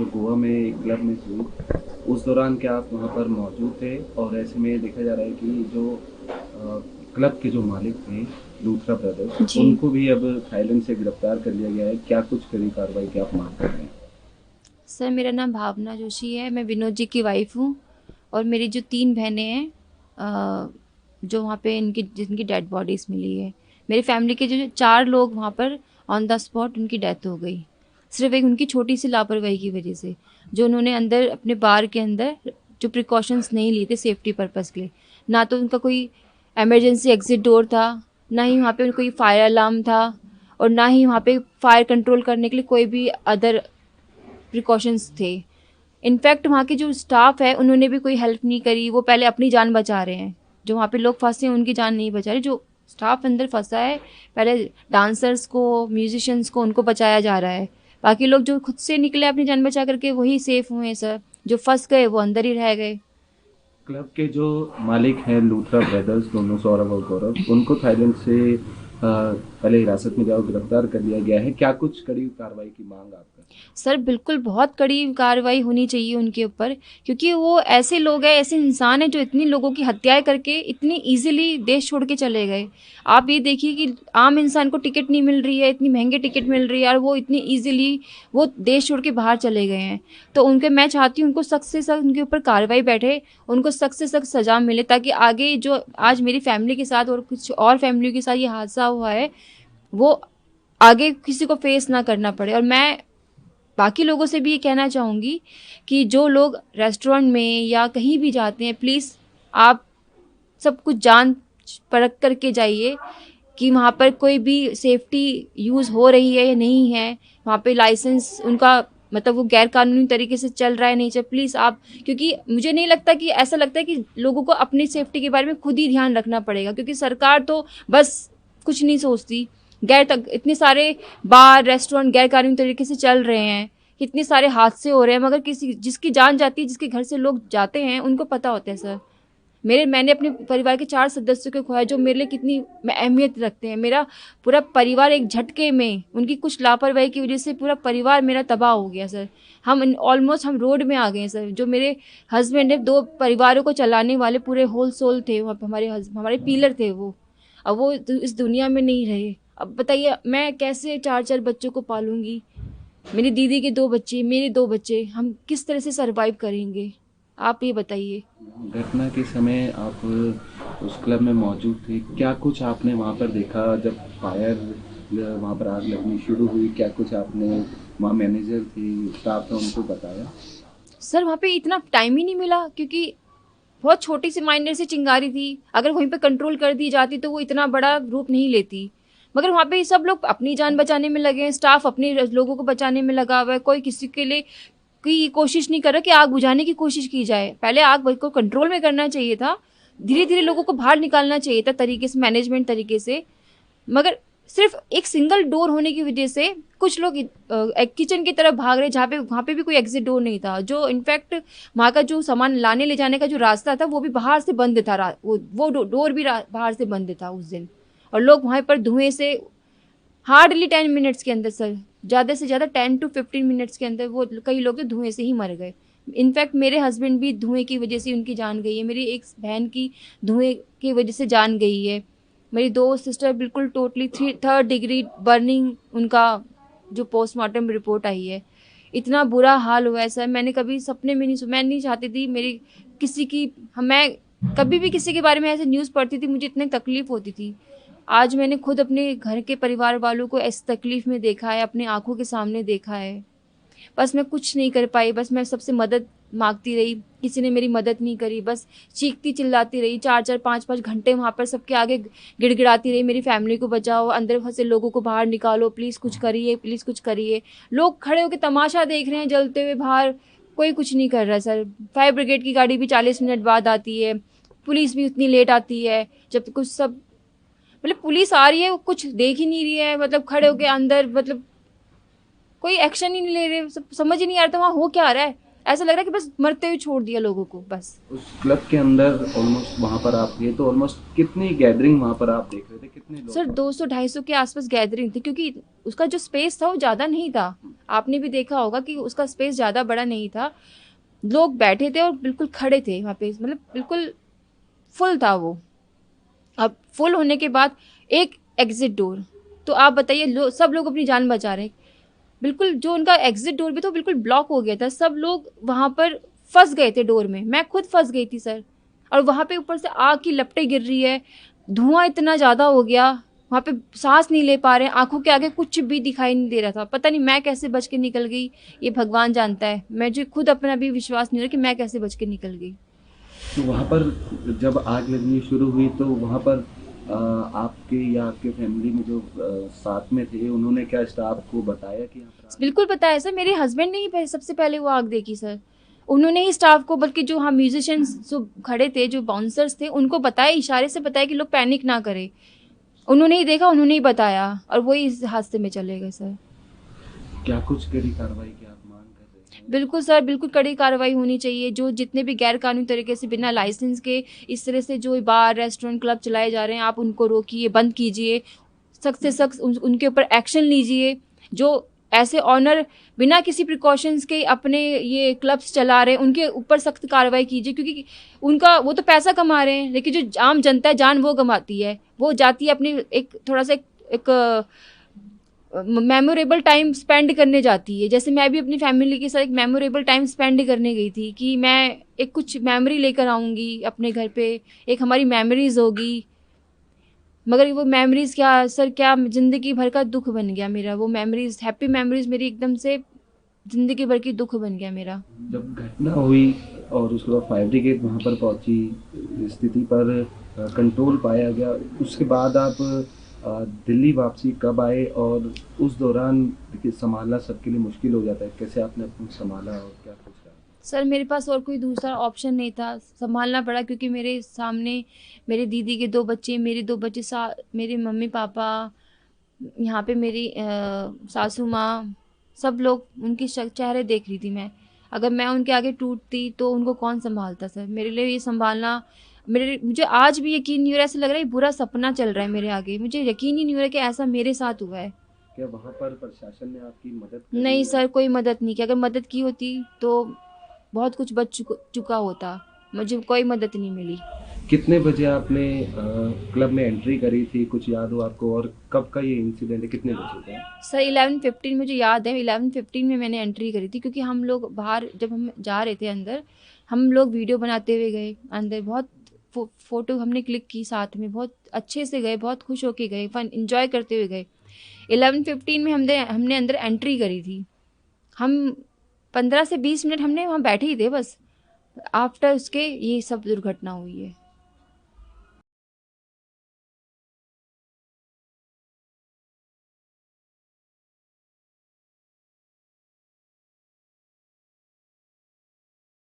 जो गोवा में एक क्लब में हुई, उस दौरान क्या आप वहाँ पर मौजूद थे? और ऐसे में देखा जा रहा है कि जो क्लब के जो मालिक थे, लूथरा ब्रदर्स, जी। उनको भी अब थाईलैंड से गिरफ्तार कर लिया गया है। क्या कुछ कड़ी कार्रवाई की आप मांग कर रहे हैं? सर मेरा नाम भावना जोशी है, मैं विनोद जी की वाइफ़ हूँ और मेरी जो 3 बहनें हैं जो वहाँ पे इनकी जिनकी डेड बॉडीज़ मिली है। मेरी फैमिली के जो 4 लोग वहाँ पर ऑन द स्पॉट उनकी डेथ हो गई। सिर्फ़ एक उनकी छोटी-सी लापरवाही की वज़ह से, जो उन्होंने अंदर अपने बार के अंदर जो प्रिकॉशंस नहीं लिए थे सेफ्टी पर्पज़ के लिए। ना तो उनका कोई इमरजेंसी एग्ज़िट डोर था, ना ही वहाँ पे कोई फायर अलार्म था और ना ही वहाँ पे फायर कंट्रोल करने के लिए कोई भी अदर प्रिकॉशंस थे। इनफैक्ट वहाँ के जो स्टाफ है उन्होंने भी कोई हेल्प नहीं करी, वो पहले अपनी जान बचा रहे हैं। जो वहाँ पे लोग फँसे हैं उनकी जान नहीं बचा रहे, जो स्टाफ अंदर फँसा है पहले डांसर्स को, म्यूजिशियंस को उनको बचाया जा रहा है। बाकी लोग जो खुद से निकले अपनी जान बचा करके वही सेफ हुए हैं सर, जो फँस गए वो अंदर ही रह गए। क्लब के जो मालिक हैं लूथरा ब्रदर्स, दोनों सौरभ और गौरव, उनको थाईलैंड से पहले हिरासत में जाओ गिरफ्तार कर लिया गया है। क्या कुछ कड़ी कार्रवाई की मांग आप कर? सर बिल्कुल बहुत कड़ी कार्रवाई होनी चाहिए उनके ऊपर, क्योंकि वो ऐसे लोग हैं, ऐसे इंसान हैं जो इतनी लोगों की हत्याएं करके इतनी इजीली देश छोड़ के चले गए। आप ये देखिए कि आम इंसान को टिकट नहीं मिल रही है, इतनी महंगे टिकट मिल रही है और वो इतनी इजीली वो देश छोड़ के बाहर चले गए हैं। तो उनके मैं चाहती हूँ उनको सख्त से सख्त उनके ऊपर कार्रवाई बैठे, उनको सख्त से सख्त सजा मिले, ताकि आगे जो आज मेरी फैमिली के साथ और कुछ और फैमिली के साथ ये हादसा हुआ है वो आगे किसी को फेस ना करना पड़े। और मैं बाकी लोगों से भी ये कहना चाहूँगी कि जो लोग रेस्टोरेंट में या कहीं भी जाते हैं, प्लीज़ आप सब कुछ जान परख करके जाइए कि वहाँ पर कोई भी सेफ्टी यूज़ हो रही है या नहीं है, वहाँ पे लाइसेंस उनका मतलब वो गैर कानूनी तरीके से चल रहा है नहीं चल, प्लीज़ आप, क्योंकि मुझे नहीं लगता कि ऐसा लगता है कि लोगों को अपनी सेफ्टी के बारे में खुद ही ध्यान रखना पड़ेगा, क्योंकि सरकार तो बस कुछ नहीं सोचती। गैर तक इतने सारे बार रेस्टोरेंट गैर कानूनी तरीके से चल रहे हैं, कितने सारे हादसे हो रहे हैं, मगर किसी जिसकी जान जाती है, जिसके घर से लोग जाते हैं उनको पता होता है सर। मैंने अपने परिवार के 4 सदस्यों को खोया जो मेरे लिए कितनी अहमियत रखते हैं। मेरा पूरा परिवार एक झटके में उनकी कुछ लापरवाही की वजह से पूरा परिवार मेरा तबाह हो गया सर। हम ऑलमोस्ट हम रोड में आ गए हैं सर। जो मेरे हस्बैंड है, 2 परिवारों को चलाने वाले पूरे होल सोल थे वहाँ पे, हमारे पिलर थे वो। अब वो इस दुनिया में नहीं रहे। अब बताइए मैं कैसे 4-4 बच्चों को पालूंगी? मेरी दीदी के 2 बच्चे, मेरे 2 बच्चे, हम किस तरह से सर्वाइव करेंगे? आप ये बताइए। घटना के समय आप उस क्लब में मौजूद थे। क्या कुछ आपने वहाँ पर देखा जब फायर वहाँ पर आग लगनी शुरू हुई? क्या कुछ आपने वहाँ मैनेजर थे, स्टाफ था, उनको बताया? सर वहाँ पे इतना टाइम ही नहीं मिला, क्योंकि बहुत छोटी सी माइनर सी चिंगारी थी। अगर वहीं पे कंट्रोल कर दी जाती तो वो इतना बड़ा रूप नहीं लेती। मगर वहाँ पे सब लोग अपनी जान बचाने में लगे हैं, स्टाफ अपने लोगों को बचाने में लगा हुआ है। कोई किसी के लिए की कोशिश नहीं कर रहा कि आग बुझाने की कोशिश की जाए। पहले आग को कंट्रोल में करना चाहिए था, धीरे धीरे लोगों को बाहर निकालना चाहिए था तरीके से, मैनेजमेंट तरीके से। मगर सिर्फ एक सिंगल डोर होने की वजह से कुछ लोग किचन की तरफ भाग रहे, जहाँ पे वहाँ पे भी कोई एग्जिट डोर नहीं था। जो इनफैक्ट वहाँ का जो सामान लाने ले जाने का जो रास्ता था वो भी बाहर से बंद था। वो डोर भी बाहर से बंद था उस दिन। और लोग वहाँ पर धुएं से हार्डली 10 मिनट्स के अंदर सर, ज़्यादा से ज़्यादा 10 to 15 मिनट्स के अंदर वो कई लोग तो धुएं से ही मर गए। इनफैक्ट मेरे हस्बैंड भी धुएं की वजह से उनकी जान गई है। मेरी एक बहन की धुएं की वजह से जान गई है। मेरी 2 सिस्टर बिल्कुल टोटली 3rd डिग्री बर्निंग, उनका जो पोस्टमार्टम रिपोर्ट आई है। इतना बुरा हाल हुआ है सर, मैंने कभी सपने में नहीं, मैं नहीं चाहती थी मेरी किसी की, मैं कभी भी किसी के बारे में ऐसे न्यूज़ पढ़ती थी मुझे इतनी तकलीफ होती थी। आज मैंने खुद अपने घर के परिवार वालों को इस तकलीफ में देखा है, अपनी आंखों के सामने देखा है। बस मैं कुछ नहीं कर पाई, बस मैं सबसे मदद मांगती रही, किसी ने मेरी मदद नहीं करी। बस चीखती चिल्लाती रही 4-4 5-5 घंटे वहाँ पर सबके आगे गिड़गिड़ाती रही, मेरी फैमिली को बचाओ, अंदर फंसे लोगों को बाहर निकालो, प्लीज़ कुछ करिए, प्लीज़ कुछ करिए। लोग खड़े होकर तमाशा देख रहे हैं जलते हुए बाहर, कोई कुछ नहीं कर रहा सर। फायर ब्रिगेड की गाड़ी भी 40 मिनट बाद आती है, पुलिस भी उतनी लेट आती है। जब कुछ सब मतलब पुलिस आ रही है वो कुछ देख ही नहीं रही है, मतलब खड़े होके अंदर, मतलब कोई एक्शन ही नहीं ले रहे, समझ ही नहीं आ रहा था वहाँ हो क्या रहा है। ऐसा लग रहा है कि बस मरते हुए छोड़ दिया लोगों को बस। उस क्लब के अंदर ऑलमोस्ट वहाँ पर आप थे तो ऑलमोस्ट कितनी गैदरिंग वहाँ पर आप देख रहे थे, कितने लोग? सर 200-250 के आसपास गैदरिंग थी, क्योंकि उसका जो स्पेस था वो ज़्यादा नहीं था। आपने भी देखा होगा कि उसका स्पेस ज़्यादा बड़ा नहीं था। लोग बैठे थे और बिल्कुल खड़े थे वहाँ पे, मतलब बिल्कुल फुल था वो। अब फुल होने के बाद एक एग्जिट डोर, तो आप बताइए सब लोग अपनी जान बचा रहे हैं। बिल्कुल जो उनका एग्जिट डोर भी तो बिल्कुल ब्लॉक हो गया था, सब लोग वहाँ पर फंस गए थे डोर में, मैं खुद फंस गई थी सर। और वहाँ पे ऊपर से आग की लपटें गिर रही है, धुआं इतना ज़्यादा हो गया, वहाँ पे सांस नहीं ले पा रहे हैं, आंखों के आगे कुछ भी दिखाई नहीं दे रहा था। पता नहीं मैं कैसे बच के निकल गई, ये भगवान जानता है। मुझे खुद अपना भी विश्वास नहीं हो रहा कि मैं कैसे बच के निकल गई। तो वहाँ पर जब आग लगनी शुरू हुई तो वहाँ पर आपके या आपके फैमिली में जो साथ में थे उन्होंने क्या स्टाफ को बताया कि यहाँ पर आग? बिल्कुल पता है सर, मेरे हस्बैंड ने ही सबसे पहले वो आग देखी सर। उन्होंने ही स्टाफ को, बल्कि जो हाँ म्यूजिशियंस जो खड़े थे, जो बाउंसर्स थे, उनको बताया, इशारे से बताया कि लोग पैनिक ना करें। उन्होंने ही देखा, उन्होंने ही बताया, और वही इस हादसे में चले गए सर। क्या कुछ कड़ी कार्रवाई की आप मांग कर रहे हैं? बिल्कुल सर, बिल्कुल कड़ी कार्रवाई होनी चाहिए। जो जितने भी गैर कानूनी तरीके से बिना लाइसेंस के इस तरह से जो बार रेस्टोरेंट क्लब चलाए जा रहे हैं, आप उनको रोकिए, बंद कीजिए, सख्त से सख्त उनके ऊपर एक्शन लीजिए। जो ऐसे ऑनर बिना किसी प्रिकॉशंस के अपने ये क्लब्स चला रहे हैं, उनके ऊपर सख्त कार्रवाई कीजिए, क्योंकि उनका वो तो पैसा कमा रहे हैं, लेकिन जो आम जनता है जान वो गंवाती है, वो जाती है अपनी एक थोड़ा सा एक मेमोरेबल टाइम स्पेंड करने जाती है। जैसे मैं भी अपनी फैमिली के साथ एक मेमोरेबल टाइम स्पेंड करने गई थी कि मैं एक कुछ मेमोरी लेकर आऊँगी अपने घर पे, एक हमारी मेमोरीज होगी। मगर वो मेमोरीज क्या सर, क्या ज़िंदगी भर का दुख बन गया मेरा। वो मेमोरीज, हैप्पी मेमोरीज मेरी एकदम से ज़िंदगी भर की दुख बन गया मेरा। जब घटना हुई और उसके बाद फायर ब्रिगेड वहाँ पर पहुँची, स्थिति पर कंट्रोल पाया गया, उसके बाद आप दिल्ली वापसी कब आए? और उस दौरान देखिए संभालना सबके लिए मुश्किल हो जाता है, कैसे आपने अपने संभाला और क्या कुछ करा? सर मेरे पास और कोई दूसरा ऑप्शन नहीं था, संभालना पड़ा, क्योंकि मेरे सामने मेरे दीदी के 2 बच्चे, मेरे 2 बच्चे, मेरे मम्मी पापा, यहाँ पे मेरी सासू माँ, सब लोग, उनकी चेहरे देख रही थी मैं। अगर मैं उनके आगे टूटती तो उनको कौन संभालता सर। मेरे लिए ये संभालना, मुझे आज भी यकीन नहीं हो रहा, ऐसा लग रहा है बुरा सपना चल रहा है मेरे आगे। मुझे यकीन ही नहीं हो रहा कि ऐसा मेरे साथ हुआ है। क्या वहाँ पर प्रशासन ने आपकी मदद करी? नहीं सर, कोई मदद नहीं की। अगर मदद की होती तो बहुत कुछ बच चुका होता, मुझे कोई मदद नहीं मिली। कितने बजे आपने क्लब में एंट्री करी थी, कुछ याद हो आपको? और कब का ये इंसिडेंट है, कितने बजे का? सर 11:15 मुझे याद है, 11:15 में मैंने एंट्री करी थी, क्योंकि हम लोग बाहर जब हम जा रहे थे अंदर, हम लोग वीडियो बनाते हुए गए अंदर, बहुत फ़ोटो हमने क्लिक की साथ में, बहुत अच्छे से गए, बहुत खुश होके गए, फन इन्जॉय करते हुए गए। 11:15 में हमने अंदर एंट्री करी थी। हम 15 से 20 मिनट हमने वहाँ बैठे ही थे बस। आफ्टर उसके ये सब दुर्घटना हुई है।